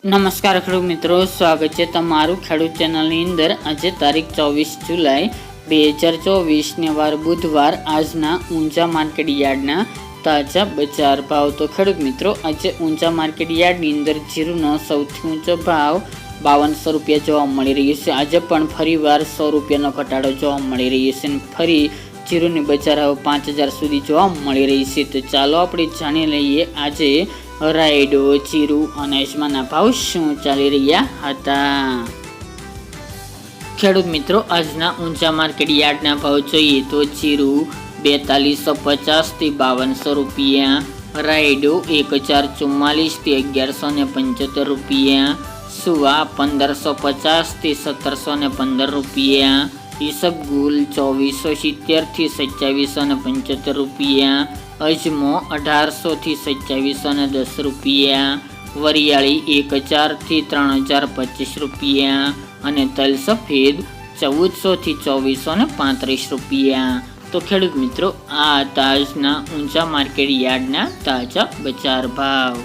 નમસ્કાર ખેડૂત મિત્રો, સ્વાગત છે તમારું ખેડૂત ચેનલની અંદર। આજે તારીખ 24 જુલાઈ 2024 વાર બુધવાર। આજના ઊંચા માર્કેટ યાર્ડના તાજા બજાર ભાવ। તો ખેડૂત મિત્રો, આજે ઊંચા માર્કેટ યાર્ડની અંદર જીરુનો સૌથી ઊંચો ભાવ 5200 રૂપિયા જોવા મળી રહ્યો છે। આજે પણ ફરીવાર 100 રૂપિયાનો ઘટાડો જોવા મળી રહ્યો છે અને ફરી જીરુની બજાર હવે 5000 સુધી જોવા મળી રહી છે। તો ચાલો આપણે જાણી લઈએ આજે રાયડો, જીરું અને અજમાના ભાવ શું ચાલી રહ્યા હતા। ખેડૂત મિત્રો, આજના ઊંચા માર્કેટ યાર્ડના ભાવ જોઈએ તો જીરું 4250 થી 5200 રૂપિયા, રાયડો 1044 થી 1175 રૂપિયા, સુવા 1550 થી 1715 રૂપિયા, ઈસબગુલ 2470 થી 2775 રૂપિયા, અજમો 1800 થી 2710 રૂપિયા, વરિયાળી 1000 થી 3025 રૂપિયા અને તલ સફેદ 1400 થી 2435 રૂપિયા। તો ખેડૂત મિત્રો, આ આજના ઊંચા માર્કેટ યાર્ડના તાજા બજાર ભાવ।